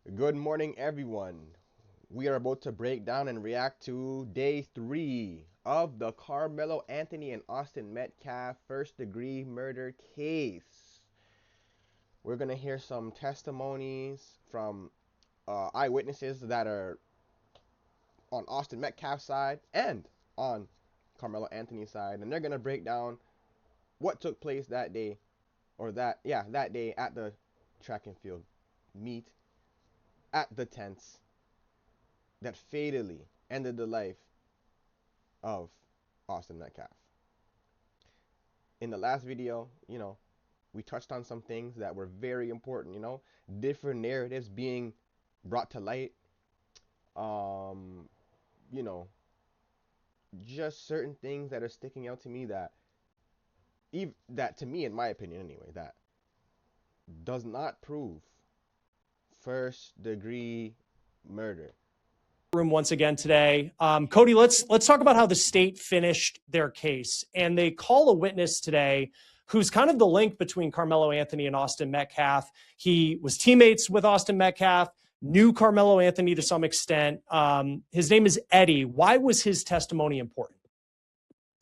Good morning, everyone. We are about to break down and react to day 3 of the Karmelo Anthony and Austin Metcalf first degree murder case. We're going to hear some testimonies from eyewitnesses that are on Austin Metcalf's side and on Karmelo Anthony's side, and they're going to break down what took place that day, that day at the track and field meet at the tents that fatally ended the life of Austin Metcalf. In the last video, we touched on some things that were very important, different narratives being brought to light, um, you know, just certain things that are sticking out to me that to me, in my opinion anyway, that does not prove first degree murder. Room once again today. Cody, let's talk about how the state finished their case. And they call a witness today who's kind of the link between Karmelo Anthony and Austin Metcalf. He was teammates with Austin Metcalf, knew Karmelo Anthony to some extent. His name is Eddie. Why was his testimony important?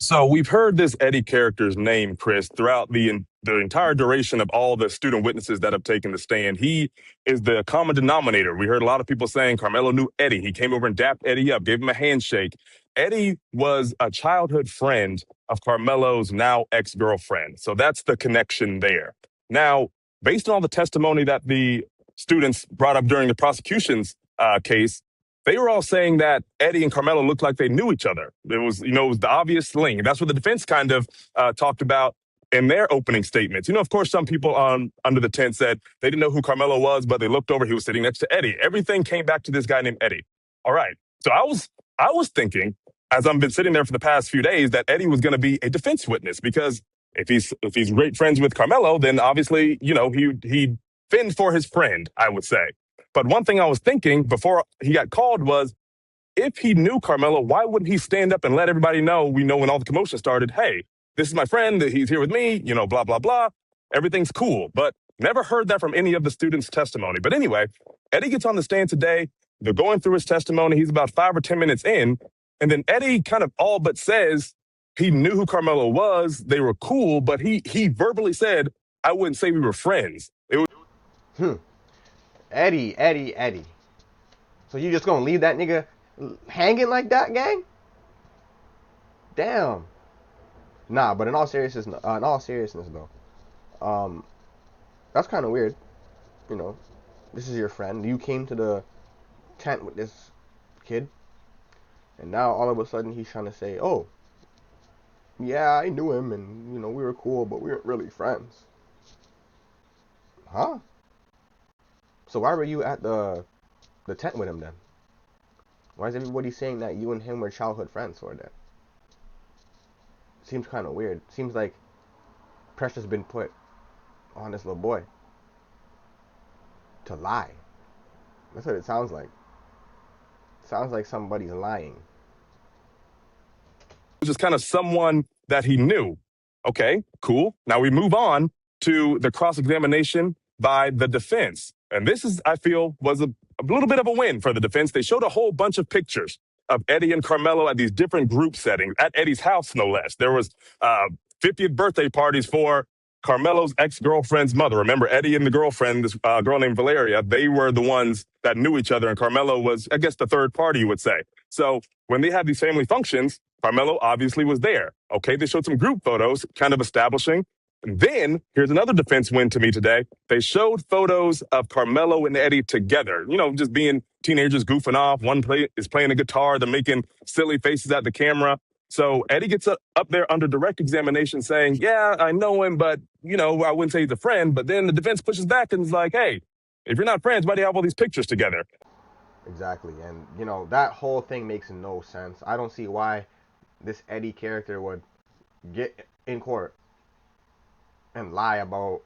So we've heard this Eddie character's name, Chris, throughout the entire duration of all the student witnesses that have taken the stand. He is the common denominator. We heard a lot of people saying Karmelo knew Eddie. He came over and dapped Eddie up, gave him a handshake. Eddie was a childhood friend of Carmelo's now ex-girlfriend. So that's the connection there. Now, based on all the testimony that the students brought up during the prosecution's case, they were all saying that Eddie and Karmelo looked like they knew each other. It was the obvious link. That's what the defense kind of talked about in their opening statements. Of course, some people under the tent said they didn't know who Karmelo was, but they looked over. He was sitting next to Eddie. Everything came back to this guy named Eddie. All right. So I was thinking, as I've been sitting there for the past few days, that Eddie was going to be a defense witness because if he's great friends with Karmelo, then obviously he'd fend for his friend, I would say. But one thing I was thinking before he got called was, if he knew Karmelo, why wouldn't he stand up and let everybody know, we know when all the commotion started, hey, this is my friend, he's here with me, blah, blah, blah. Everything's cool. But never heard that from any of the students' testimony. But anyway, Eddie gets on the stand today. They're going through his testimony. He's about 5 or 10 minutes in. And then Eddie kind of all but says he knew who Karmelo was. They were cool, but he verbally said, I wouldn't say we were friends. It was Hmm. Eddie. So you just gonna leave that nigga hanging like that, gang? Damn. Nah, but in all seriousness though, um, that's kind of weird. You know, this is your friend. You came to the tent with this kid, and now all of a sudden he's trying to say, "Oh, yeah, I knew him, and we were cool, but we weren't really friends." Huh? So why were you at the tent with him then? Why is everybody saying that you and him were childhood friends for that? Seems kind of weird. Seems like pressure's been put on this little boy to lie. That's what it sounds like. Sounds like somebody's lying. just kind of someone that he knew. Okay, cool. Now we move on to the cross-examination by the defense. And this is, I feel, was a little bit of a win for the defense. They showed a whole bunch of pictures of Eddie and Carmelo at these different group settings, at Eddie's house, no less. There was 50th birthday parties for Carmelo's ex-girlfriend's mother. Remember, Eddie and the girlfriend, this girl named Valeria, they were the ones that knew each other, and Carmelo was, I guess, the third party, you would say. So when they had these family functions, Carmelo obviously was there. Okay, they showed some group photos, kind of establishing. And then, here's another defense win to me today. They showed photos of Carmelo and Eddie together, just being teenagers goofing off. One is playing a guitar, they're making silly faces at the camera. So Eddie gets up there under direct examination saying, yeah, I know him, but, I wouldn't say he's a friend. But then the defense pushes back and is like, hey, if you're not friends, why do you have all these pictures together? Exactly, and that whole thing makes no sense. I don't see why this Eddie character would get in court and lie about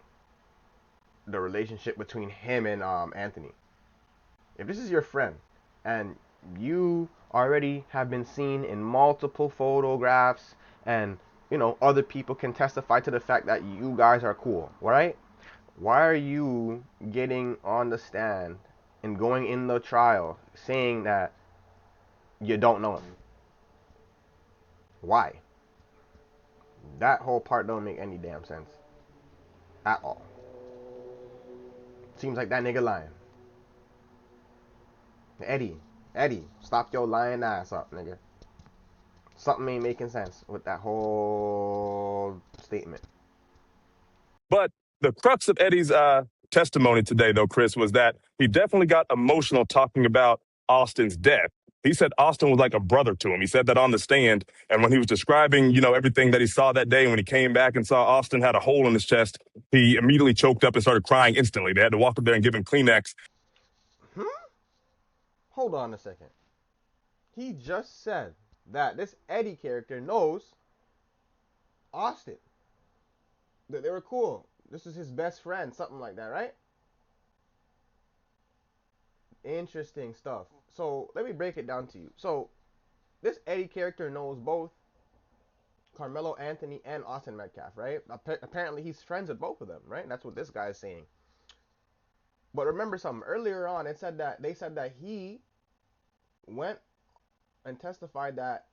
the relationship between him and Anthony. If this is your friend and you already have been seen in multiple photographs and other people can testify to the fact that you guys are cool, right? Why are you getting on the stand and going in the trial saying that you don't know him. Why? That whole part don't make any damn sense at all. Seems like that nigga lying. Eddie, Eddie, stop your lying ass up, nigga. Something ain't making sense with that whole statement. But the crux of Eddie's testimony today, though, Chris, was that he definitely got emotional talking about Austin's death. He said Austin was like a brother to him. He said that on the stand. And when he was describing, everything that he saw that day, when he came back and saw Austin had a hole in his chest, he immediately choked up and started crying instantly. They had to walk up there and give him Kleenex. Hold on a second. He just said that this Eddie character knows Austin. That they were cool. This is his best friend, something like that, right? Interesting stuff. So let me break it down to you. So this Eddie character knows both Karmelo Anthony and Austin Metcalf, right? Apparently he's friends with both of them, right? That's what this guy is saying. But remember something earlier on. They said that he went and testified that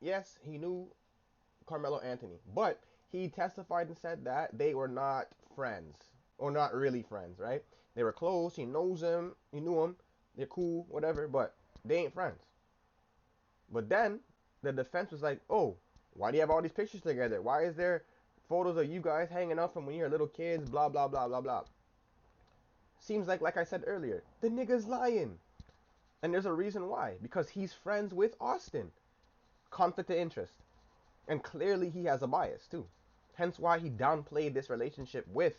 yes, he knew Karmelo Anthony, but he testified and said that they were not friends or not really friends, right? They were close. He knows him. He knew him. They're cool, whatever, but they ain't friends. But then the defense was like, "Oh, why do you have all these pictures together? Why is there photos of you guys hanging out from when you were little kids? Blah blah blah blah blah." Seems like I said earlier, the nigga's lying, and there's a reason why. Because he's friends with Austin. Conflict of interest. And clearly he has a bias too. Hence why he downplayed this relationship with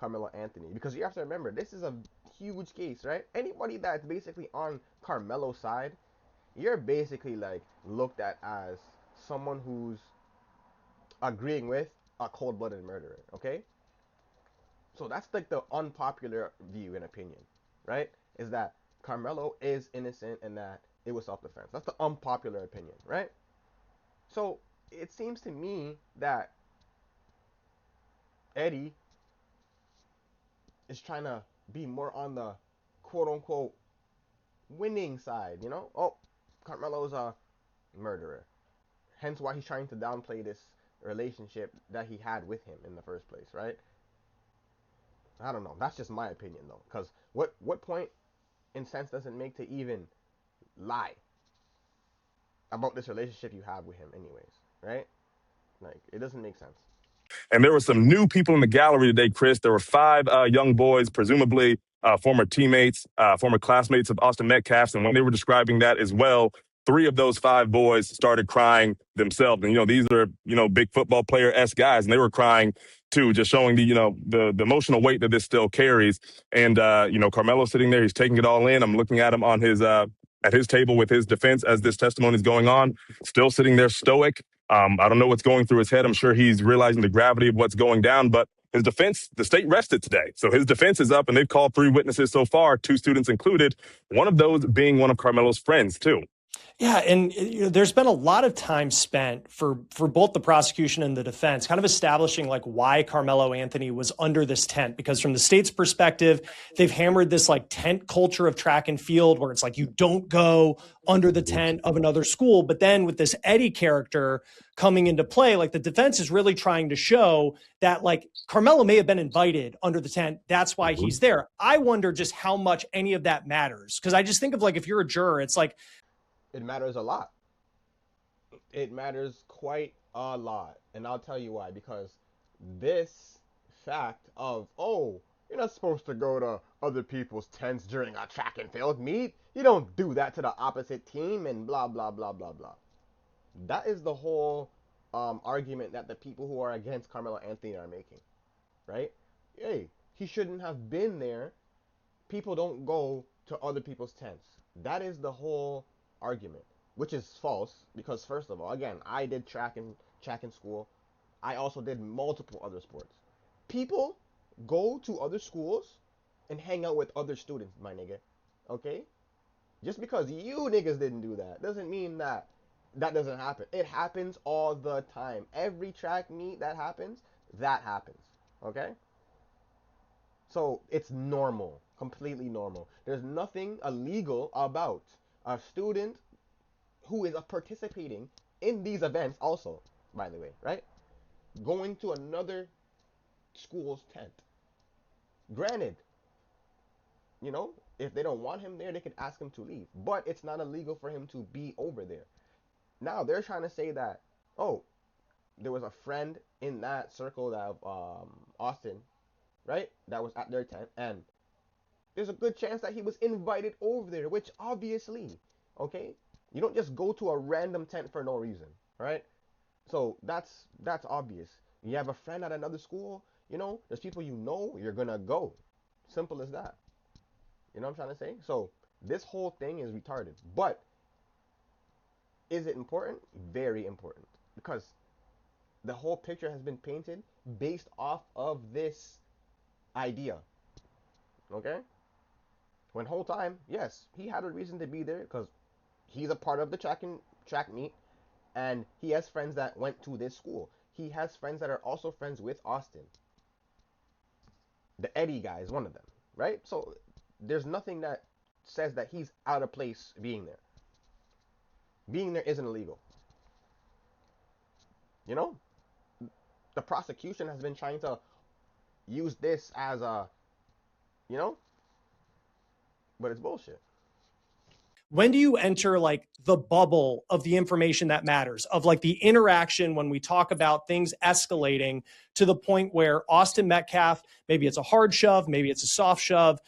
Karmelo Anthony. Because you have to remember, this is a huge case, right? Anybody that's basically on Karmelo's side, you're basically like looked at as someone who's agreeing with a cold-blooded murderer, okay? So that's like the unpopular view and opinion, right? Is that Karmelo is innocent and that it was self-defense. That's the unpopular opinion, right? So it seems to me that Eddie is trying to be more on the quote unquote winning side, you know? Oh, Carmelo's a murderer. Hence why he's trying to downplay this relationship that he had with him in the first place, right? I don't know. That's just my opinion though. Because what point in sense does it make to even lie about this relationship you have with him anyways, right? Like it doesn't make sense. And there were some new people in the gallery today, Chris. There were five young boys, presumably former teammates, former classmates of Austin Metcalf's. And when they were describing that as well, three of those five boys started crying themselves. And, these are, big football player-esque guys, and they were crying too, just showing the emotional weight that this still carries. And, Karmelo sitting there, he's taking it all in. I'm looking at him on his at his table with his defense as this testimony is going on, still sitting there stoic. I don't know what's going through his head. I'm sure he's realizing the gravity of what's going down, but his defense, the state rested today. So his defense is up, and they've called three witnesses so far, two students included, one of those being one of Carmelo's friends, too. Yeah, and there's been a lot of time spent for both the prosecution and the defense kind of establishing like why Karmelo Anthony was under this tent, because from the state's perspective, they've hammered this like tent culture of track and field where it's like you don't go under the tent of another school. But then with this Eddie character coming into play, like the defense is really trying to show that like Karmelo may have been invited under the tent. That's why he's there. I wonder just how much any of that matters. Because I just think of like if you're a juror, it's like, it matters a lot. It matters quite a lot. And I'll tell you why. Because this fact of, oh, you're not supposed to go to other people's tents during a track and field meet. You don't do that to the opposite team and blah, blah, blah, blah, blah. That is the whole argument that the people who are against Carmelo Anthony are making. Right? Hey, he shouldn't have been there. People don't go to other people's tents. That is the whole argument, which is false because first of all, again, I did track in school. I also did multiple other sports. People go to other schools and hang out with other students, my nigga. Okay? Just because you niggas didn't do that doesn't mean that that doesn't happen. It happens all the time. Every track meet that happens. Okay? So it's normal. Completely normal. There's nothing illegal about a student who is participating in these events also, by the way, right? Going to another school's tent. Granted, you know, if they don't want him there, they could ask him to leave. But it's not illegal for him to be over there. Now they're trying to say that, oh, there was a friend in that circle of Austin, right? That was at their tent, and there's a good chance that he was invited over there, which obviously, okay, you don't just go to a random tent for no reason, right? So that's obvious. You have a friend at another school, you know, there's people you know, you're gonna go. Simple as that. You know what I'm trying to say? So this whole thing is retarded. But is it important? Very important. Because the whole picture has been painted based off of this idea. Okay? When whole time, yes, he had a reason to be there because he's a part of the track meet, and he has friends that went to this school. He has friends that are also friends with Austin. The Eddie guy is one of them, right? So there's nothing that says that he's out of place being there. Being there isn't illegal. You know, the prosecution has been trying to use this as a, you know, but it's bullshit. When do you enter like the bubble of the information that matters, of like the interaction when we talk about things escalating to the point where Austin Metcalf, maybe it's a hard shove, maybe it's a soft shove,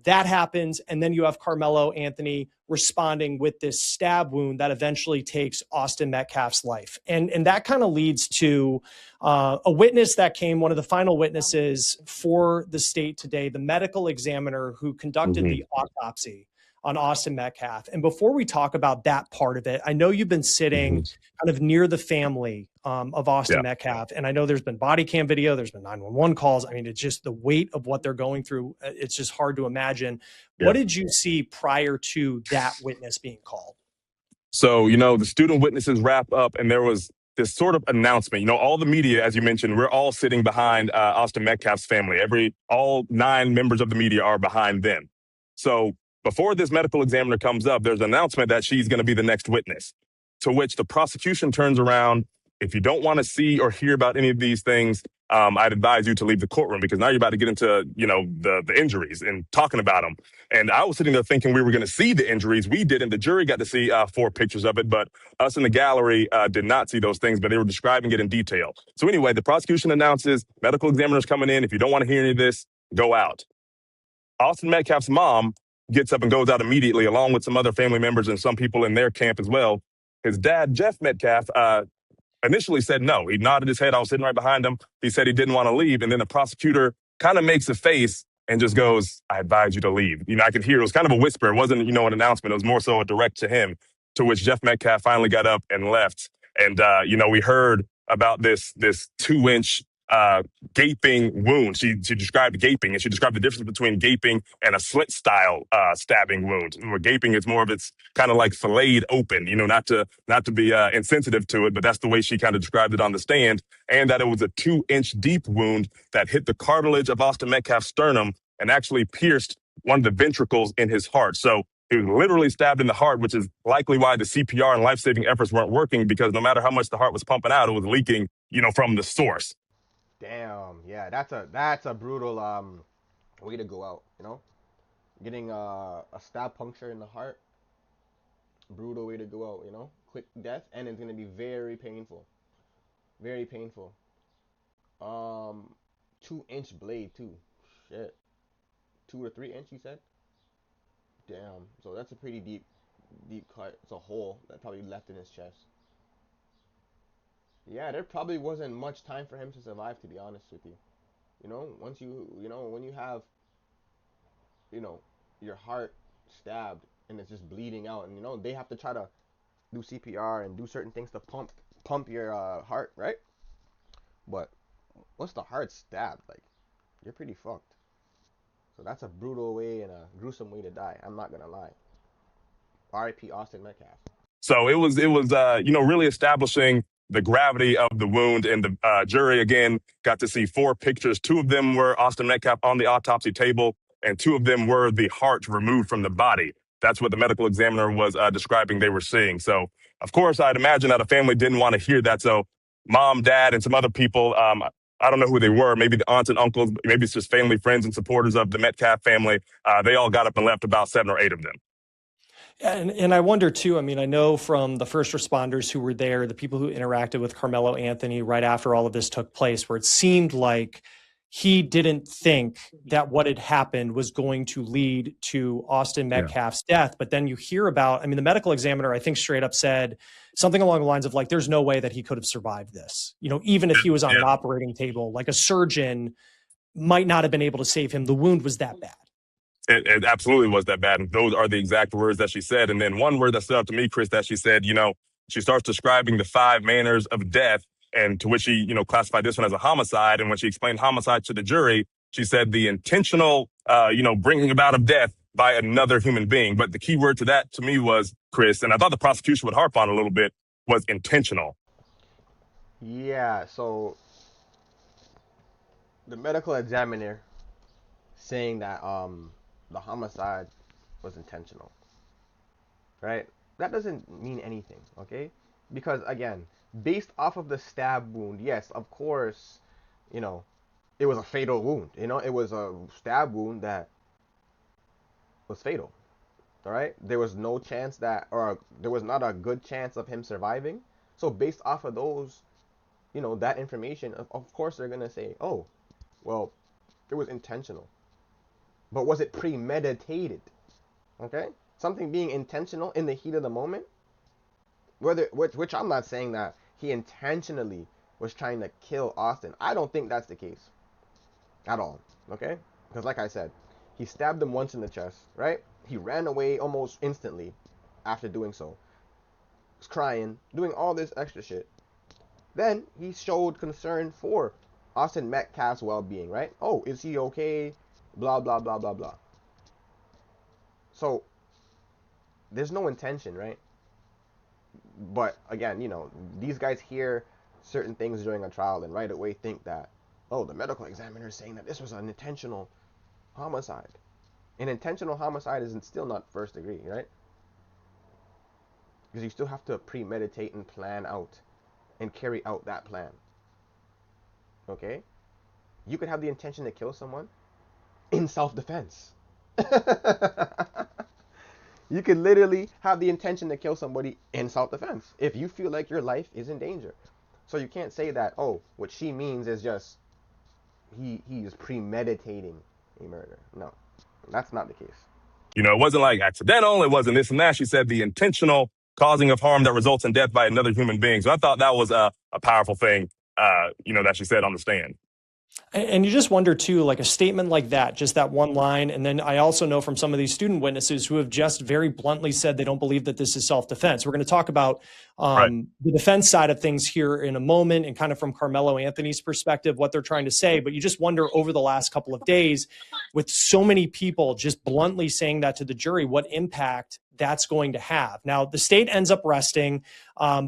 that happens, and then you have Karmelo Anthony responding with this stab wound that eventually takes Austin Metcalf's life. And that kind of leads to a witness that came, one of the final witnesses for the state today, the medical examiner who conducted the autopsy on Austin Metcalf. And before we talk about that part of it, I know you've been sitting kind of near the family of Austin Metcalf. And I know there's been body cam video, there's been 911 calls. I mean, it's just the weight of what they're going through. It's just hard to imagine. What did you see prior to that witness being called? So, you know, the student witnesses wrap up and there was this sort of announcement. You know, all the media, as you mentioned, we're all sitting behind Austin Metcalf's family. All 9 members of the media are behind them. So before this medical examiner comes up, there's an announcement that she's going to be the next witness, to which the prosecution turns around. If you don't want to see or hear about any of these things, I'd advise you to leave the courtroom, because now you're about to get into, you know, the injuries and talking about them. And I was sitting there thinking we were going to see the injuries. We didn't. The jury got to see 4 pictures of it, but us in the gallery did not see those things, but they were describing it in detail. So anyway, the prosecution announces medical examiner's coming in. If you don't want to hear any of this, go out. Austin Metcalf's mom gets up and goes out immediately, along with some other family members and some people in their camp as well. His dad, Jeff Metcalf, initially said no. He nodded his head. I was sitting right behind him. He said he didn't want to leave. And then the prosecutor kind of makes a face and just goes, I advise you to leave. You know, I could hear it was kind of a whisper. It wasn't, you know, an announcement. It was more so a direct to him, to which Jeff Metcalf finally got up and left. And, you know, we heard about this 2-inch gaping wound. She described gaping, and she described the difference between gaping and a slit style stabbing wound. Where gaping is more of, it's kind of like filleted open, you know, not to be insensitive to it, but that's the way she kind of described it on the stand. And that it was a 2-inch deep wound that hit the cartilage of Austin Metcalf's sternum and actually pierced one of the ventricles in his heart. So he was literally stabbed in the heart, which is likely why the CPR and life-saving efforts weren't working, because no matter how much the heart was pumping out, it was leaking, you know, from the source. Damn, yeah, that's a brutal way to go out, you know? Getting a stab puncture in the heart, brutal way to go out, you know? Quick death, and it's gonna be very painful. Very painful. 2-inch blade too. Shit. 2 or 3 inch, you said? Damn. So that's a pretty deep cut. It's a hole that probably left in his chest. Yeah, there probably wasn't much time for him to survive, to be honest with you. You know, once you know, when you have, you know, your heart stabbed and it's just bleeding out, and you know, they have to try to do CPR and do certain things to pump your heart, right? But once the heart's stabbed, like, you're pretty fucked. So that's a brutal way and a gruesome way to die. I'm not gonna lie. R.I.P. Austin Metcalf. So it was you know, really establishing the gravity of the wound. And the jury, again, got to see 4 pictures. 2 of them were Austin Metcalf on the autopsy table. and 2 of them were the heart removed from the body. That's what the medical examiner was describing they were seeing. So, of course, I'd imagine that a family didn't want to hear that. So, mom, dad, and some other people, I don't know who they were, maybe the aunts and uncles, maybe it's just family, friends, and supporters of the Metcalf family. They all got up and left, about 7 or 8 of them. And I wonder too, I mean, I know from the first responders who were there, the people who interacted with Karmelo Anthony right after all of this took place, where it seemed like he didn't think that what had happened was going to lead to Austin Yeah. Metcalf's death. But then you hear about, I mean, the medical examiner, I think straight up said something along the lines of like, there's no way that he could have survived this. You know, even if he was on an operating table, like a surgeon might not have been able to save him. The wound was that bad. It absolutely was that bad. And those are the exact words that she said. And then one word that stood out to me, Chris, that she said, she starts describing the 5 manners of death, and to which she, classified this one as a homicide. And when she explained homicide to the jury, she said the intentional, bringing about of death by another human being. But the key word to that to me was, Chris, and I thought the prosecution would harp on a little bit, was intentional. Yeah, so the medical examiner saying that the homicide was intentional, right? That doesn't mean anything, okay? Because again, based off of the stab wound, yes, of course, you know, it was a fatal wound. It was a stab wound that was fatal. All right, there was no chance that, or there was not a good chance of him surviving. So based off of those, that information, of course they're gonna say, oh, well, it was intentional. But was it premeditated? Okay, something being intentional in the heat of the moment, which I'm not saying that he intentionally was trying to kill Austin. I don't think that's the case at all. Okay, because like I said, he stabbed him once in the chest, right? He ran away almost instantly after doing so. Was crying, doing all this extra shit. Then he showed concern for Austin Metcalf's well-being, right? Oh, is he okay? Blah blah blah blah blah. So there's no intention, right? But again, these guys hear certain things during a trial and right away think that, oh, the medical examiner is saying that this was an intentional homicide. An intentional homicide is still not first degree, right? Because you still have to premeditate and plan out and carry out that plan. Okay? You could have the intention to kill someone in self-defense. You could literally have the intention to kill somebody in self-defense if you feel like your life is in danger. So you can't say that, oh, what she means is just he is premeditating a murder. No, that's not the case. It wasn't like accidental. It wasn't this and that. She said the intentional causing of harm that results in death by another human being. So I thought that was a powerful thing, that she said on the stand. And you just wonder too, like a statement like that, just that one line. And then I also know from some of these student witnesses who have just very bluntly said they don't believe that this is self-defense. We're going to talk about Right. the defense side of things here in a moment, and kind of from Karmelo Anthony's perspective, what they're trying to say. But you just wonder over the last couple of days, with so many people just bluntly saying that to the jury, what impact that's going to have. Now, the state ends up resting.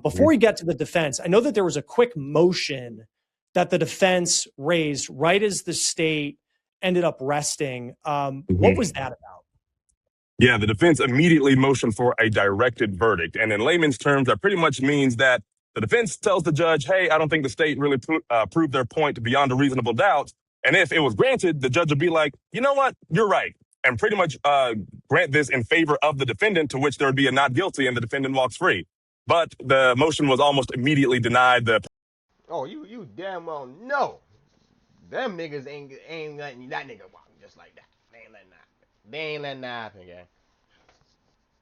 Before we get to the defense, I know that there was a quick motion that the defense raised right as the state ended up resting. What was that about? Yeah, the defense immediately motioned for a directed verdict. And in layman's terms, that pretty much means that the defense tells the judge, hey, I don't think the state really proved their point beyond a reasonable doubt. And if it was granted, the judge would be like, you know what, you're right. And pretty much grant this in favor of the defendant, to which there would be a not guilty and the defendant walks free. But the motion was almost immediately denied. Oh, you damn well know them niggas ain't letting that nigga walk just like that. They ain't letting that happen. They ain't letting that happen,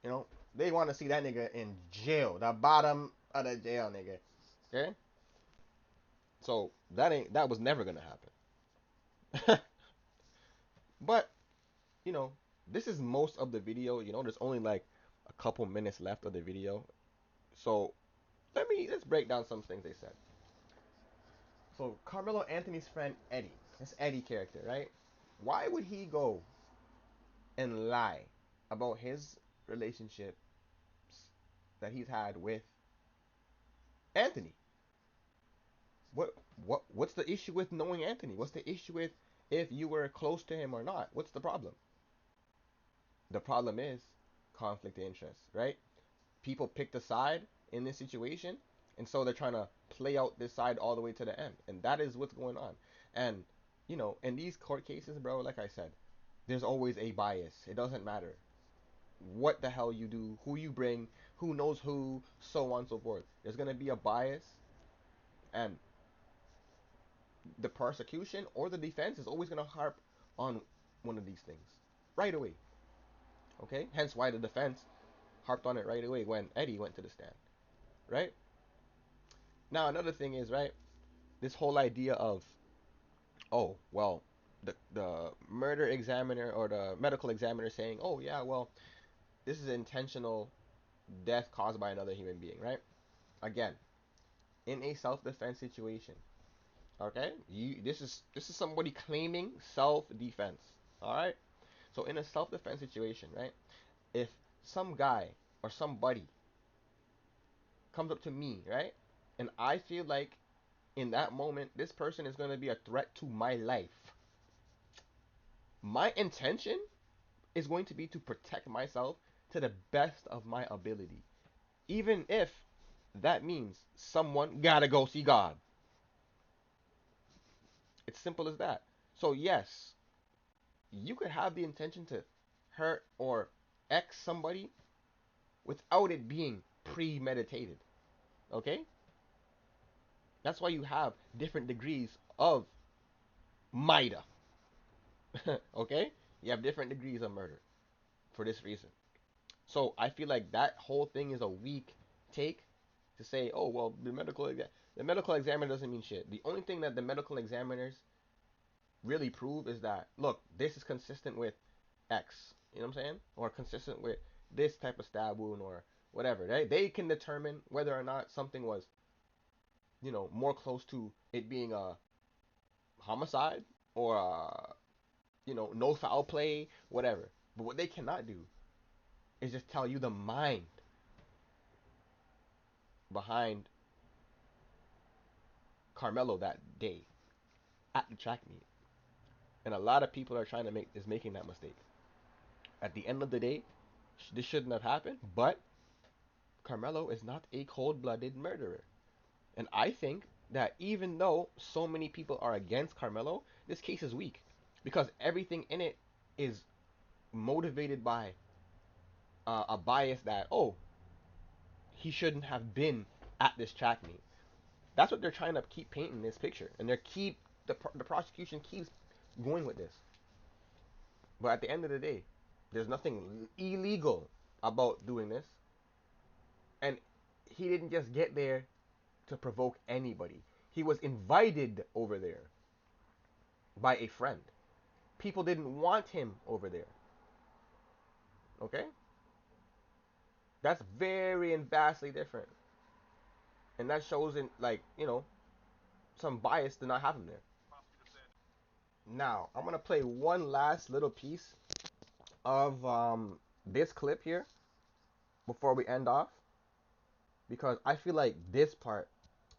gang. They want to see that nigga in jail, the bottom of the jail, nigga. Okay? So that was never gonna happen. But this is most of the video. There's only like a couple minutes left of the video. So let's break down some things they said. So Carmelo Anthony's friend Eddie, this Eddie character, right? Why would he go and lie about his relationships that he's had with Anthony? What's the issue with knowing Anthony? What's the issue with if you were close to him or not. What's the problem? The problem is conflict of interest, right? People picked a side in this situation, and so they're trying to play out this side all the way to the end, and that is what's going on. And in these court cases, bro, like I said, there's always a bias. It doesn't matter what the hell you do, who you bring, who knows who, so on and so forth. There's gonna be a bias, and the prosecution or the defense is always gonna harp on one of these things right away. Okay, hence why the defense harped on it right away when Eddie went to the stand. Right now, another thing is, right, this whole idea of, oh well, the murder examiner or the medical examiner saying, oh yeah, well, this is intentional death caused by another human being, right? Again, in a self-defense situation, okay, this is somebody claiming self-defense. All right, so in a self-defense situation, right, if some guy or somebody comes up to me, right, and I feel like in that moment this person is going to be a threat to my life, my intention is going to be to protect myself to the best of my ability, even if that means someone gotta go see God. It's simple as that. So yes, you could have the intention to hurt or X somebody without it being premeditated. Okay? That's why you have different degrees of MIDA. Okay? You have different degrees of murder for this reason. So I feel like that whole thing is a weak take to say, oh well, the medical examiner doesn't mean shit. The only thing that the medical examiners really prove is that, look, this is consistent with X. You know what I'm saying? Or consistent with this type of stab wound or whatever. They can determine whether or not something was, more close to it being a homicide or no foul play, whatever. But what they cannot do is just tell you the mind behind Karmelo that day at the track meet. And a lot of people are trying to making that mistake. At the end of the day, this shouldn't have happened, but Karmelo is not a cold-blooded murderer. And I think that even though so many people are against Karmelo, this case is weak because everything in it is motivated by a bias that, oh, he shouldn't have been at this track meet. That's what they're trying to keep painting this picture, and the prosecution keeps going with this. But at the end of the day, there's nothing illegal about doing this, and he didn't just get there to provoke anybody. He was invited over there by a friend. People didn't want him over there. Okay? That's very and vastly different. And that shows in, like, some bias to not have him there. Now, I'm going to play one last little piece of this clip here before we end off because I feel like this part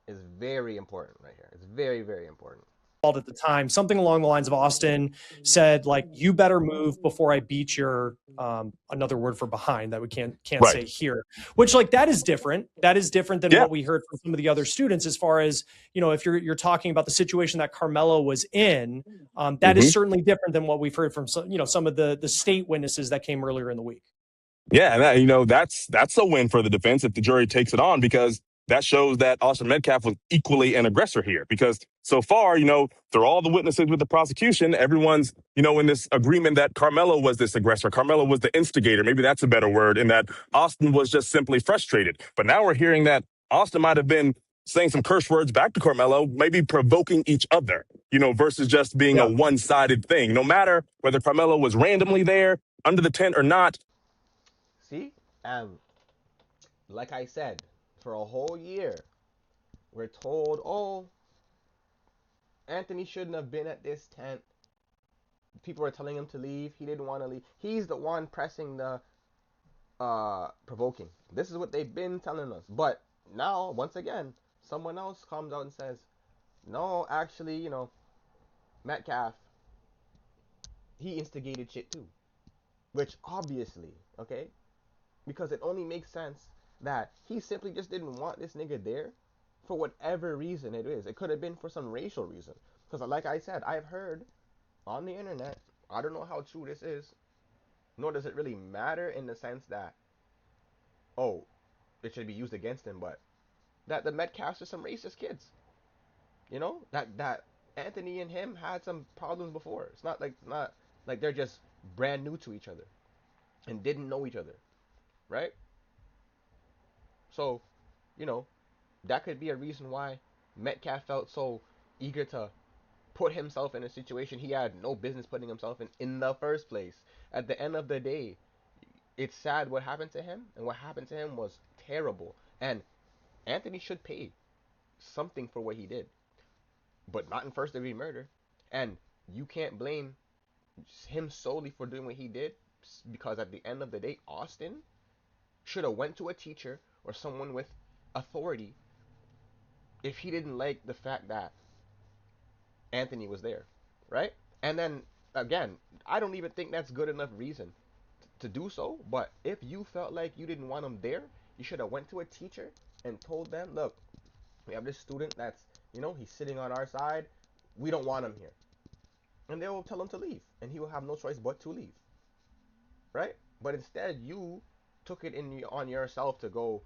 is very important right here. It's very, very important. At the time, something along the lines of Austin said, like, you better move before I beat your another word for behind that we can't Right. say here, which, like, that is different. That is different than Yeah. what we heard from some of the other students as far as, if you're talking about the situation that Karmelo was in, that is certainly different than what we've heard from some of the state witnesses that came earlier in the week. Yeah, and that's a win for the defense if the jury takes it on because that shows that Austin Metcalf was equally an aggressor here. Because so far, through all the witnesses with the prosecution, everyone's in this agreement that Karmelo was this aggressor. Karmelo was the instigator. Maybe that's a better word. And that Austin was just simply frustrated. But now we're hearing that Austin might have been saying some curse words back to Karmelo, maybe provoking each other. Versus just being a one-sided thing. No matter whether Karmelo was randomly there under the tent or not. See? And like I said, for a whole year, we're told, oh, Anthony shouldn't have been at this tent. People were telling him to leave. He didn't want to leave. He's the one pressing the provoking. This is what they've been telling us. But now, once again, someone else comes out and says, no, actually, Metcalf, he instigated shit too. Which obviously, okay, because it only makes sense that he simply just didn't want this nigga there for whatever reason it is. It could have been for some racial reason. Because, like I said, I've heard on the internet, I don't know how true this is, nor does it really matter in the sense that, oh, it should be used against him, but that the Metcalfs are some racist kids. You know that Anthony and him had some problems before. It's not like they're just brand new to each other and didn't know each other, right? So, you know, that could be a reason why Metcalf felt so eager to put himself in a situation he had no business putting himself in the first place. At the end of the day, it's sad what happened to him, and what happened to him was terrible. And Anthony should pay something for what he did, but not in first degree murder. And you can't blame him solely for doing what he did, because at the end of the day, Austin should have went to a teacher or someone with authority if he didn't like the fact that Anthony was there, right? And then again, I don't even think that's good enough reason to do so. But if you felt like you didn't want him there, you should have went to a teacher and told them, look, we have this student that's, he's sitting on our side. We don't want him here, and they will tell him to leave, and he will have no choice but to leave, right? But instead, you took it on yourself to go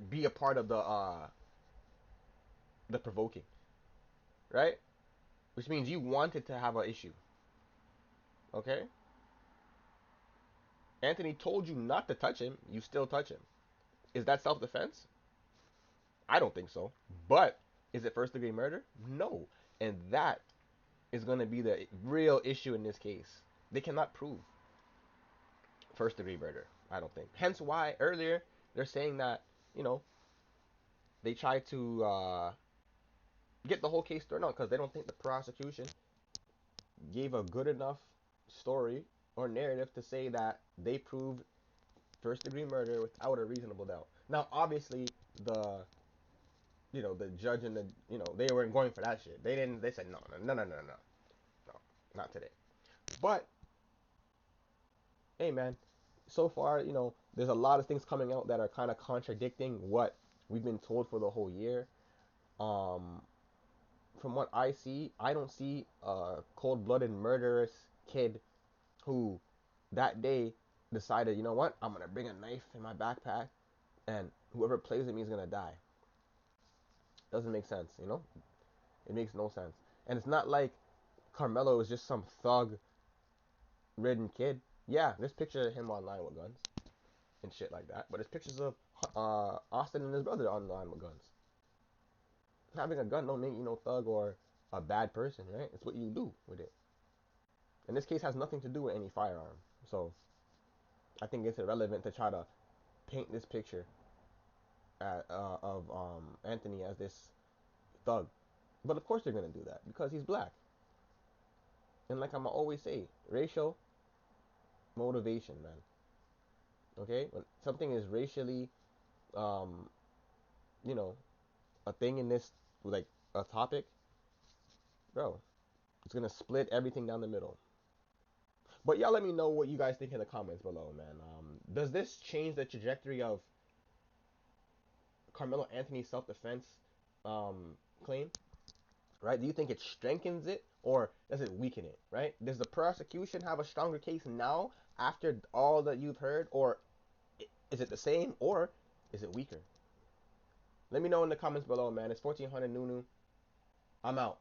be a part of the provoking, right? Which means you wanted to have an issue, okay? Anthony told you not to touch him, you still touch him. Is that self-defense? I don't think so. But is it first degree murder? No. And that is going to be the real issue in this case. They cannot prove first degree murder, I don't think. Hence why earlier they're saying that, you know, they tried to get the whole case thrown out because they don't think the prosecution gave a good enough story or narrative to say that they proved first degree murder without a reasonable doubt. Now, obviously, the judge and they weren't going for that shit. They didn't. They said no, no, no, no, no, no, no, not today. But hey, man, so far, there's a lot of things coming out that are kind of contradicting what we've been told for the whole year. Um, from what I see, I don't see a cold-blooded murderous kid who that day decided, you know what, I'm gonna bring a knife in my backpack, and whoever plays with me is gonna die. Doesn't make sense, It makes no sense. And it's not like Karmelo is just some thug-ridden kid. Yeah, there's pictures of him online with guns and shit like that, but there's pictures of Austin and his brother online with guns. Having a gun don't make you no thug or a bad person, right? It's what you do with it. And this case has nothing to do with any firearm, so I think it's irrelevant to try to paint this picture of Anthony as this thug. But of course they're gonna do that because he's black. And like I'm always say, racial motivation, man. Okay, when something is racially, um, you know, a thing in this, like a topic, bro, it's gonna split everything down the middle. But y'all let me know what you guys think in the comments below, man. Does this change the trajectory of Carmelo Anthony's self-defense claim? Right? Do you think it strengthens it or does it weaken it? Right? Does the prosecution have a stronger case now after all that you've heard, or is it the same, or is it weaker? Let me know in the comments below, man. It's 1400 Nunu. I'm out.